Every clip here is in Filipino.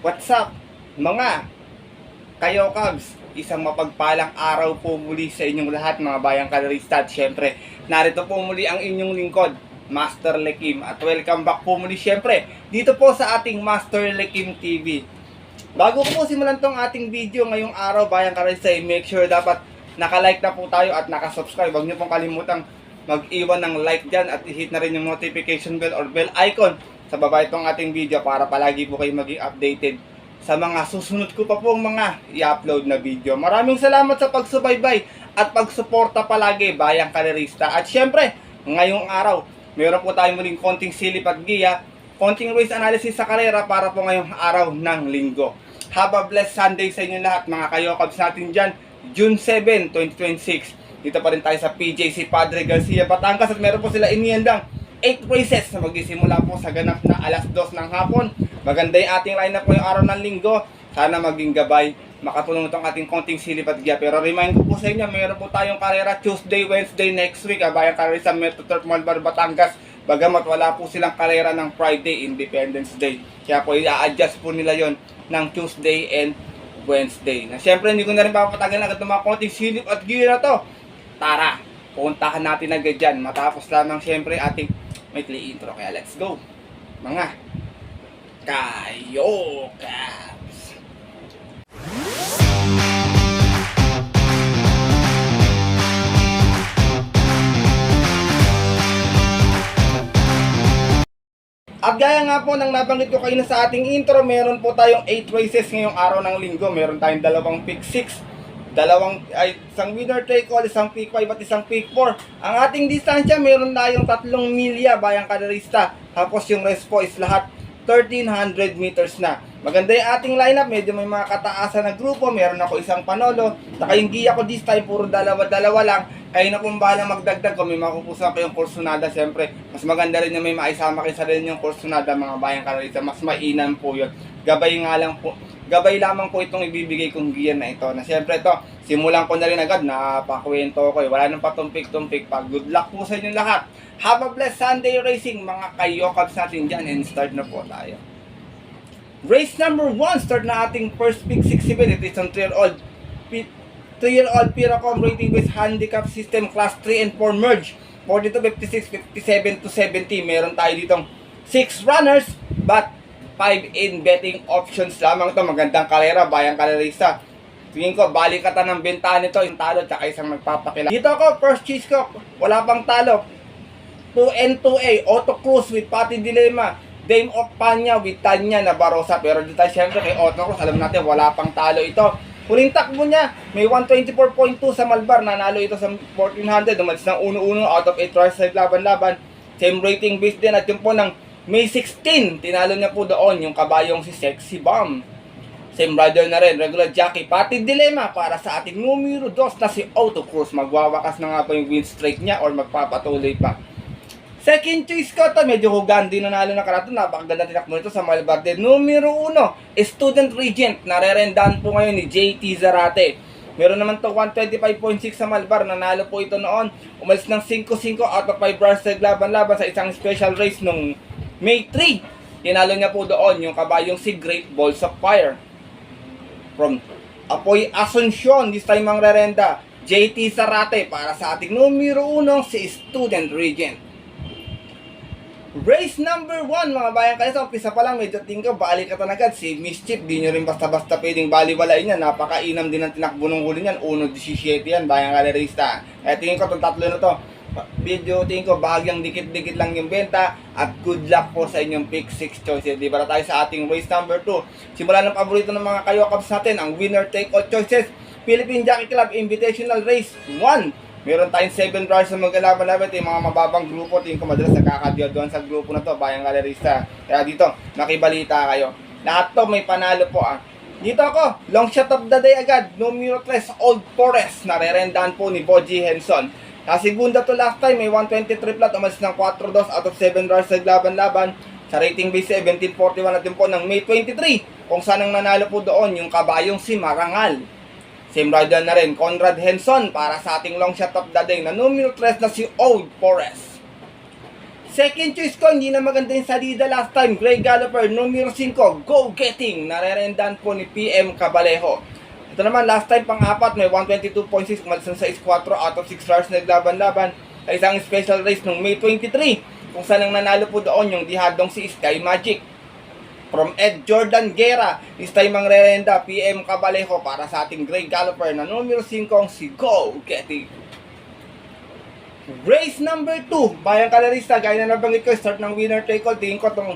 What's up, mga kayo Cubs? Isang mapagpalang araw po muli sa inyong lahat mga bayang kalarista. At syempre, narito po muli ang inyong lingkod, Master Lekim. At welcome back po muli syempre dito po sa ating Master Lekim TV. Bago ko po simulan tong ating video ngayong araw bayang kalarista, make sure dapat nakalike na po tayo at nakasubscribe. Huwag niyo pong kalimutang mag-iwan ng like dyan at i-hit na rin yung notification bell or bell icon sa baba itong ating video para palagi po kayo maging updated sa mga susunod ko pa pong mga i-upload na video. Maraming salamat sa pagsubaybay at pagsuporta palagi bayang kalerista. At syempre, ngayong araw, meron po tayong muling konting silip at giya, konting race analysis sa karera para po ngayong araw ng linggo. Have a blessed Sunday sa inyo lahat mga kayokabs natin dyan. June 7, 2026. Dito pa rin tayo sa PJC Padre Garcia, Batangas at meron po sila inihandang 8 races na magsisimula po sa ganap na alas 2 ng hapon. Maganda yung ating lineup po yung araw ng linggo. Sana maging gabay, makatulong itong ating konting silip at giya. Pero remind ko po sa inyo, mayroon po tayong karera Tuesday, Wednesday next week. Bayang karera sa Metro Turf Malbar, Batangas. Bagamat wala po silang karera ng Friday, Independence Day. Kaya po i-adjust po nila yon ng Tuesday and Wednesday. Na syempre hindi ko na rin papatagal agad ng mga konting silip at giya na to. Tara, puntahan natin agad dyan. Matapos lamang syempre ating maikli intro. Kaya let's go, mga kayokabs. At gaya nga po nang nabanggit ko kayo na sa ating intro, meron po tayong 8 races ngayong araw ng linggo. Meron tayong dalawang pick 6, isang winner take all, isang pick 5 at isang pick 4. Ang ating distansya, meron tayong 3 milya bayang kalerista. Tapos yung rest po is lahat 1300 meters na. Maganda yung ating lineup, medyo may mga kataasan na grupo. Meron ako isang Panolo, saka yung giya ko this time puro dalawa lang. Kayo na kung bahala magdagdag kung may makukusan kayong Corsonada. Siyempre, mas maganda rin na may maisama kayo sa rin yung Corsonada mga bayang kalerista. Mas mainam po yun. Gabay lamang po itong ibibigay kong giya na ito. Na siyempre ito, simulan ko na rin agad, napakwento ko. Wala nang patumpik-tumpik pa. Good luck po sa inyo lahat. Have a blessed Sunday racing mga kayokabs natin dyan. And start na po tayo. Race number 1, start na ating first pick 67. Ito isang 3-year-old Piracom rating based handicap system class 3 and 4 merge. 42, 56, 57 to 70. Meron tayo ditong 6 runners but 5 in betting options lamang ito. Magandang kalera, bayang kalerista. Tingin ko, balikatan ng bentahan nito, yung talo, tsaka isang nagpapakila. Dito ako, first choice ko, wala pang talo. 2N2A, Auto Cruz with Pati Dilema, Dame of Panya with Tanya Nabarosa. Pero dito syempre kay Auto Cruz, alam natin, wala pang talo ito. Huling takbo niya, may 124.2 sa Malbar, nanalo ito sa 1400, umalis ng 1-1 out of 8 tries sa laban-laban. Same rating base din at yung po ng May 16, tinalo niya po doon yung kabayong si Sexy Bomb. Same rider na rin, regular jockey, Pati Dilema para sa ating numero 2 na si Auto Cruz. Magwawakas na nga po yung win streak niya or magpapatuloy pa. Second choice ko to, medyo hugan din nanalo na karato. Napakaganda tinakbo nito sa Malbar din. Numero 1, Student Regent. Narerendahan po ngayon ni JT Zarate. Meron naman to 125.6 sa Malbar. Nanalo po ito noon. Umalis ng 5-5 out of 5 bars sa laban-laban sa isang special race nung May 3. Tinalo niya po doon yung kabayong si Great Balls of Fire. From Apoy Asuncion, this time ang rerenda, JT Zarate para sa ating numero 1 si Student Regent. Race number 1 mga bayan kayo, sa umpisa pa lang medyo tingko, balikatan agad si Mischief. Di nyo rin basta-basta pwedeng baliwalain yan. Napakainam din ang tinakbo ng huli niyan. 1.17 yan bayang kalerista. Kaya tingin ko itong tatlo na to, video tingin ko bahagyang dikit-dikit lang yung benta. At good luck po sa inyong pick 6 choices. Di ba tayo sa ating race number 2. Simulan ng paborito ng mga kayokabs natin, ang winner take all choices, Philippine Jockey Club Invitational Race 1. Meron tayong 7 drivers na maglalaban-laban. Yung mga mababang grupo, tingin ko madalas nagkakadiyo doon sa grupo na to, bayang galerista. Kaya dito, makibalita kayo. Lahat to may panalo po Dito ako, long shot of the day agad. Numero 3, Old Forest. Narerendahan po ni Boji Henson. Sa segunda to last time, may 123 plat. Umalis ng 4-2 out of 7 drivers sa laban-laban. Sa rating base 1741 at po ng May 23. Kung saan ang nanalo po doon, yung kabayong si Marangal. Same rider na rin, Conrad Henson para sa ating long shot of the day na numero 3 na si Old Forest. Second choice ko, hindi na maganda yung salida last time. Grey Galloper, numero 5, Go Getting. Narerendahan po ni PM Cabalejo. Ito naman, last time pang-apat, may 122.6, umalis ng 6-4 out of 6 stars na naglaban-laban sa isang special race noong May 23, kung saan ang nanalo po doon yung dihadong si Sky Magic. From Ed Jordan Guerra, this time ang rerenda, PM Cabalejo para sa ating Grey Galloper na numero 5, si Go Getting. Race number 2, Bayang Kalarista, gaya na nabanggit ko, start ng winner take all. Tingin ko itong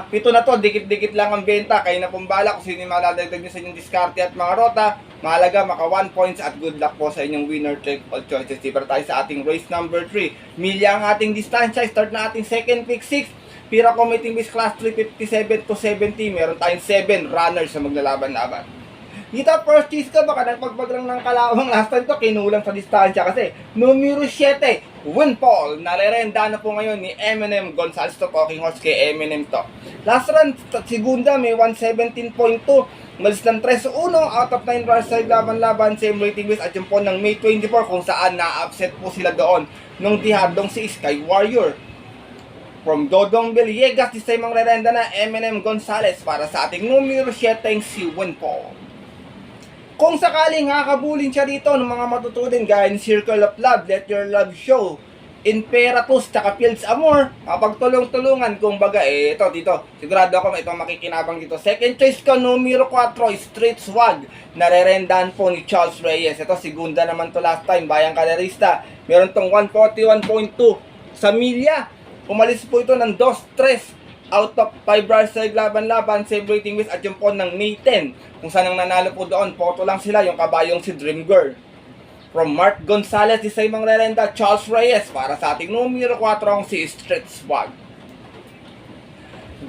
pito na to, dikit-dikit lang ang benta. Kayo na pong bala kung sino yung maladagdag nyo sa inyong diskarte at mga rota. Mahalaga, maka 1 points at good luck po sa inyong winner take all choices. Para tayo sa ating race number 3. Milya ang ating distansya, start na ating second pick 6. Pira Committing Base Class 357 to 70. Meron tayong 7 runners na maglalaban-laban. Dito, first choice ko, baka nagpagbaglang ng kalawang last time to, kinulang sa distansya kasi numero 7, Winfall, narerenda na po ngayon ni Eminem Gonzalez to, talking horse kay Eminem to. Last run, segunda, may 117.2, malis ng 3-1, out of 9 runs sa laban-laban, same rating base at yung po ng May 24, kung saan na-upset po sila doon nung dihadong si Sky Warrior. From Dodong Villegas, this time ang rerenda na Eminem Gonzalez para sa ating numero 7, si Winfall. Kung sakaling nakakabulin siya dito ng mga matutudin gaya ni Circle of Love, Let Your Love Show, Imperatus, tsaka Fields Amor, mapagtulong-tulungan, kung baga, ito, dito, sigurado ako ito makikinabang dito. Second choice ko, numero 4, Street Swag, narerendahan po ni Charles Reyes. Ito, segunda naman to last time, Bayang Kalarista. Meron tong 141.2 sa milya. Umalis po ito ng 2-3. Out of 5 runs sa laban-laban, save rating base at yung po ng May 10. Kung saan ang nanalo po doon, photo lang sila, yung kabayong si Dream Girl. From Mark Gonzalez, isa yung rerenda, Charles Reyes, para sa ating numero 4, si Street Swag.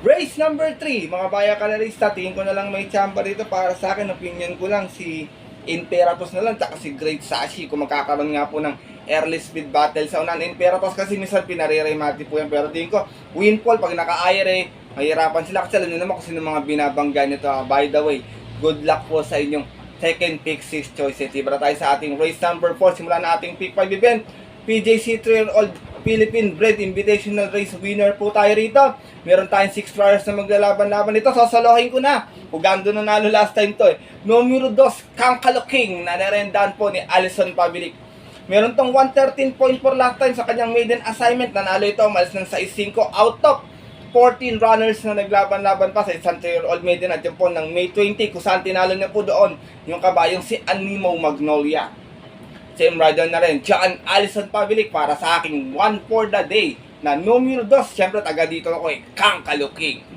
Race number 3, mga Bayang Kalarista, tingin ko na lang may tsamba dito para sa akin, opinion ko lang, si Imperatus na lang, tsaka si Great Sashi, kung magkakaroon nga po ng early speed battle sa unan. Imperatus kasi minsan pinare-remati po yan, pero tingin ko Winfall pag naka-aire mahirapan sila kasi alam nyo naman kung sino mga binabangga nito. By the way, good luck po sa inyong second pick 6 choices. Ibra tayo sa ating race number 4, simula na ating pick 5 event, PJC 3-year-old Philippine Bred Invitational Race winner po tayo rito. Meron tayong 6 riders na maglalaban-laban dito. Sasalohin ko na. Ugando na nalo last time to Numero 2, Kankalo King, na narendahan po ni Alison Pabilik. Meron tong 113.4 last time sa kanyang maiden assignment. Nanalo ito, umalis ng 6-5 out of 14 runners na naglaban-laban pa sa isang 3-year-old maiden at yung po ng May 20, kung saan tinalo niya po doon yung kabayong si Animo Magnolia. Same rider na rin, John Alison Pabilik para sa aking 1 for the day na numero 2. Siyempre, taga dito ako Kankalo King.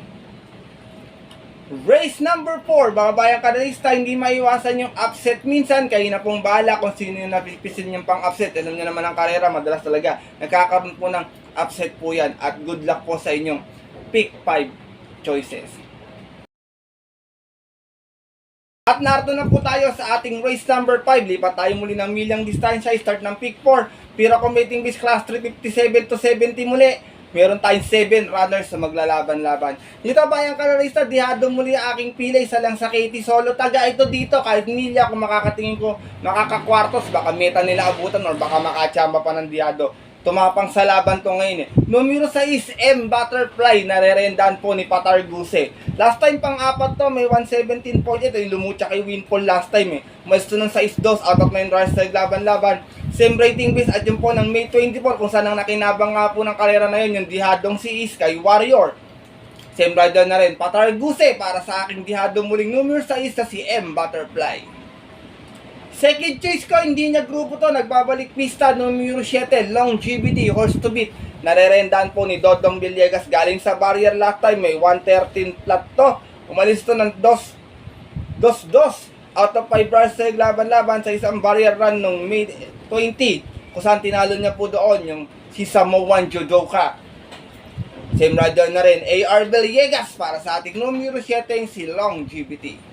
Race number 4, mga Bayang Kalarista, hindi maiwasan yung upset minsan. Kayo na pong bahala kung sino yung napipisil yung pang-upset. Alam nyo naman ang karera, madalas talaga nagkakaroon po ng upset po yan. At good luck po sa inyong pick 5 choices. At narito na po tayo sa ating race number 5. Lipat tayo muli ng milyang distansya. Start ng pick 4. Pira Committing Base Class 357 to 70 muli. Meron tayong 7 runners na maglalaban-laban. Dito Bayang Kalarista, dihado muli ang aking pilay sa lang sa Katie Solo. Taga ito dito, kahit nilya kung makakatingin ko makakakwartos, baka meta nila abutan or baka makachamba pa ng dihado. Tumapang sa laban to ngayon Numero 6, M Butterfly, narerendahan po ni Patar Guse. Last time pang-apat to, may 117.8. Lumutya kay Winfall last time Mas to ng 6-2 out of 9 runs sa laban-laban. Same rating base at yung po ng May 24, kung saan ang nakinabang nga po ng karera na yun, yung dihadong si Sky Warrior. Same rider na rin, Patar Guse, para sa aking dihadong muling numero 6 na si M Butterfly. Second choice ko, hindi niya grupo to, nagbabalik pista, numero 7, Longevity, Horse to Beat. Narerendahan po ni Dodong Villegas, galing sa barrier last time, may 113 flat to. Umalis to ng 2-2 out of 5 runs sa laban-laban sa isang barrier run nung May 20, kung saan tinalo niya po doon yung si Samoan Judoka. Same rider na rin, AR Villegas, para sa ating numero 7, si Longevity.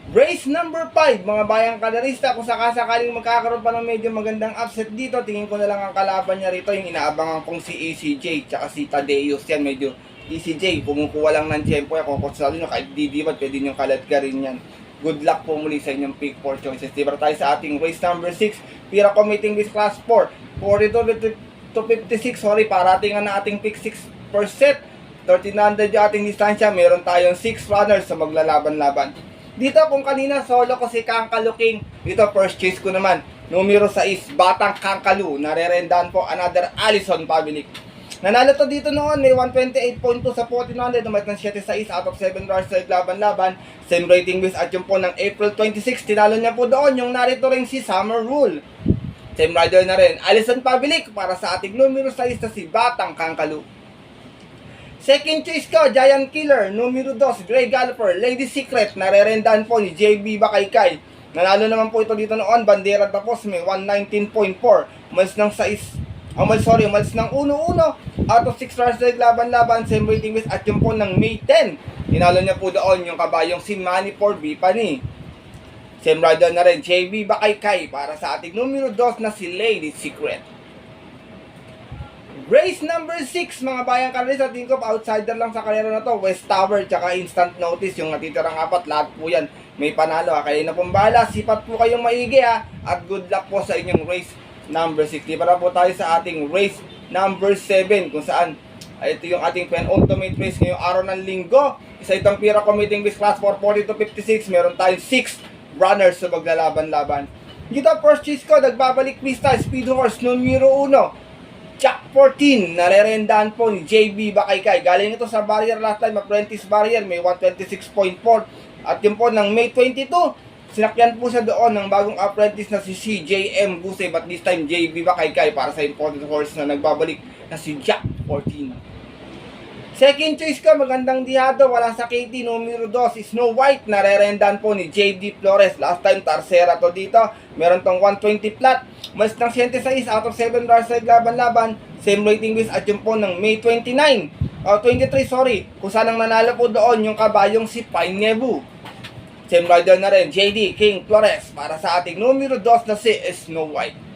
Race number 5, mga Bayang Kalarista, kung sakasakaling magkakaroon pa ng medyo magandang upset dito, tingin ko na lang ang kalaban niya rito, yung inaabangan kong si ECJ, tsaka si Tadeus yan, medyo ECJ, kumukuha lang ng tempo yan, kung kutsalo nyo, kahit didibat, pwede nyo kaladgarin yan. Good luck po muli sa inyong pick 4 choices. Diba tayo sa ating race number 6, Pira Committing Base Class 4, 42 to to 56. Sorry, parating na ating pick 6%. 1300 yung ating distansya. Meron tayong 6 runners sa maglalaban-laban. Dito kung kanina solo ko si Kankalu King. Dito first choice ko naman. Numero 6, Batang Kankalu. Narerendahan po another Allison Pabilik. Nanalo to dito noon, may 128.2 sa 1400, umat ng 7-6 out of 7 runners sa laban-laban. Same rating base at yung po ng April 26, tinalo niya po doon yung narito rin si Summer Rule. Same rider na rin, Allison Pabilik para sa ating numero 6 na si Batang Kankalu. Second choice ko, Giant Killer, numero 2, Grey Galloper, Lady Secret, narerendahan po ni JB Bakaykay. Nanalo naman po ito dito noon, bandera tapos may 119.4, umalis ng 6, umalis ng 1-1, out of 6 runners sa laban-laban, same rating base at yung po ng May 10. Tinalo niya po doon yung kabayong si Manny 4B Pani. Same rider na rin, JB Bakaykay para sa ating numero 2 na si Lady Secret. Race number 6, mga bayang karera, tingin ko outsider lang sa karera na to. West Tower, tsaka instant notice, yung natitirang 4, lahat po yan may panalo. Kayo na pong bahala, sipat po kayong maigi at good luck po sa inyong race number 6. Para po tayo sa ating race number 7, kung saan ito yung ating penultimate race ngayong araw ng linggo. Isa itong Pira Committing Base Class 440 to 56, meron tayong 6 runners sa maglalaban-laban. Dito first choice ko, nagbabalik pista, Speed Horse, numero 1, Jack 14, narerendahan po ni JB Bakaykay. Galing ito sa barrier last time, apprentice barrier, may 126.4. At yun po ng May 22, sinakyan po siya doon ng bagong apprentice na si CJM Gusay, but this time JB Bakaykay para sa important horse na nagbabalik na si Jack 14. Second choice ko, magandang dihado, walang sakiti, numero 2, Snow White, narerendahan po ni JD Flores. Last time, Tarsera to dito, meron tong 120 flat. Mas ng 76 out of 7 runners sa laban-laban, same rating base at yung po ng May 23, kung saan ang nanalo po doon yung kabayong si Pine Nebu. Same rider na rin, JD King Flores para sa ating numero 2 na si Snow White.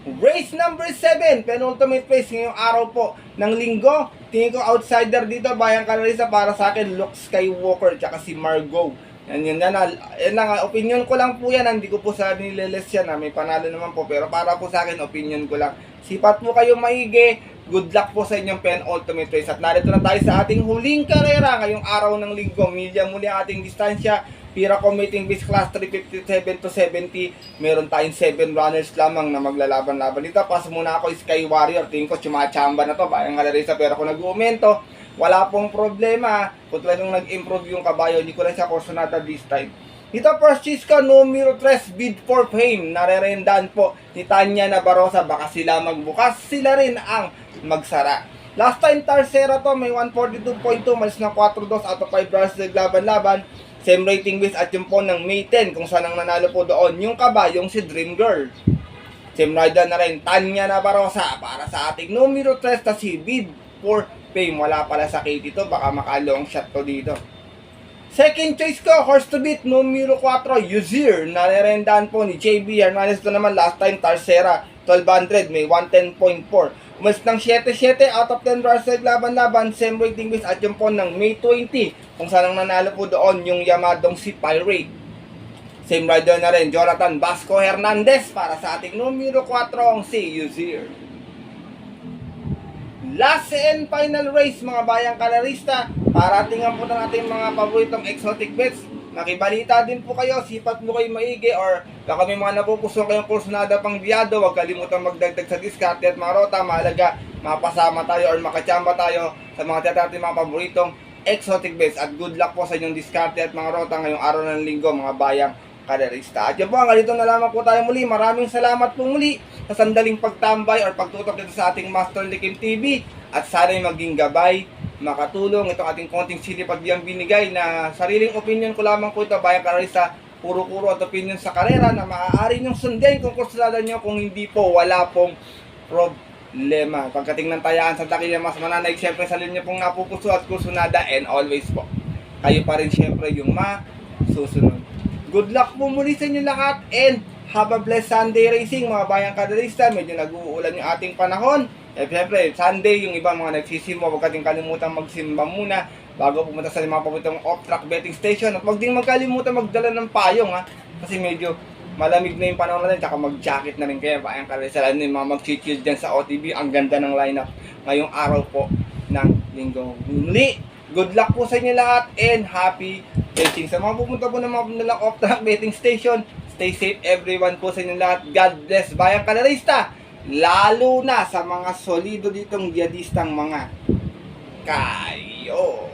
Race number 7, penultimate race ngayong araw po ng linggo. Tingin ko outsider dito, bayang karerista para sa akin, Luke Skywalker tsaka si Margot. Yan lang, opinion ko lang po yan, hindi ko po sa nileles yan, may panalo naman po, pero para po sa akin, opinion ko lang. Sipat po kayo maigi, good luck po sa inyong penultimate race. At narito na tayo sa ating huling karera ngayong araw ng linggo. Milya muli ang ating distansya, Pira Committing Base Class 357 to 70, meron tayong 7 runners lamang na maglalaban-laban dito. Pas muna ako, Sky Warrior, tingin ko chumachamba na to, bayang karerista, pero kung nag-uumento, wala pong problema. Kung talagang nag-improve yung kabayo, hindi ko lang siya kursonata this time. Dito first choice ko, numero 3, Bid for Fame. Narerendahan po ni Tanya Nabarosa. Baka sila magbukas, sila rin ang magsara. Last time Tarsera to, may 142.2, malis na 4-2 out of 5 runners sa laban-laban. Same rating base at yung po ng May 10, kung saan ang nanalo po doon yung kabayong si Dream Girl. Same rider na rin, Tanya Nabarosa para sa ating numero 3 na si Bid for Fame. Wala pala sa Katie to, baka makalong shot to dito. Second choice ko, horse to beat, numero 4, Uzir. Narerendahan po ni JB Hernandez to naman. Last time, Tarsera, 1200, may 110.4. Umalis ng 7-7 out of 10 runners sa laban-laban. Same rating base at yung po ng May 20, kung saan ang nanalo po doon yung Yamadong si Pirate. Same rider na rin, Jonathan Vasco Hernandez para sa ating numero 4, ang si Uzir. Last and final race, mga bayang kalarista, para tingnan po ng ating mga paboritong exotic bets. Nakibalita din po kayo, sipat mo kayo maigi, or baka may mga napupuso kayong kursunada pang biyado, huwag kalimutan magdagdag sa diskarte at mga rota. Mahalaga, mapasama tayo or makachamba tayo sa mga tiyatating mga paboritong exotic bets. At good luck po sa inyong diskarte at mga rota ngayong araw ng linggo, mga bayang kalarista. At yun po, hanggang dito na lamang po tayo muli. Maraming salamat po muli sa sandaling pagtambay or pagtutok dito sa ating Master Likim TV. At sana'y maging gabay, makatulong itong ating konting silip at diyang binigay na sariling opinion ko lamang po ito, bayang kalarista. Puro-puro at opinion sa karera na maaari nyong sundin kung kursulada nyo. Kung hindi po, wala pong problema. Pagkating ng tayaan sa dakilang mas mananay, siyempre sa linya pong napupuso at kursunada, and always po, kayo pa rin siyempre yung masusunod. Good luck po muli sa inyo lahat, and have a blessed Sunday racing, mga bayang kadarista. Medyo nag-uulan yung ating panahon. Siyempre, Sunday, yung ibang mga nagsisimba, huwag kating kalimutan magsimba muna bago pumunta sa mga paboritong off-track betting station. At huwag din magkalimutan magdala ng payong, kasi medyo malamig na yung panahon natin, tsaka mag-jacket na rin kayo, bayang kalesa, lalo yung mga mag-chill dyan sa OTV. Ang ganda ng lineup ngayong araw po ng linggo. Muli, good luck po sa inyo lahat and happy betting. Sa mga pupunta po ng mga pinalang off-track betting station, stay safe everyone po sa inyo lahat. God bless, bayang kalarista, lalo na sa mga solido ditong diyadistang mga kayo.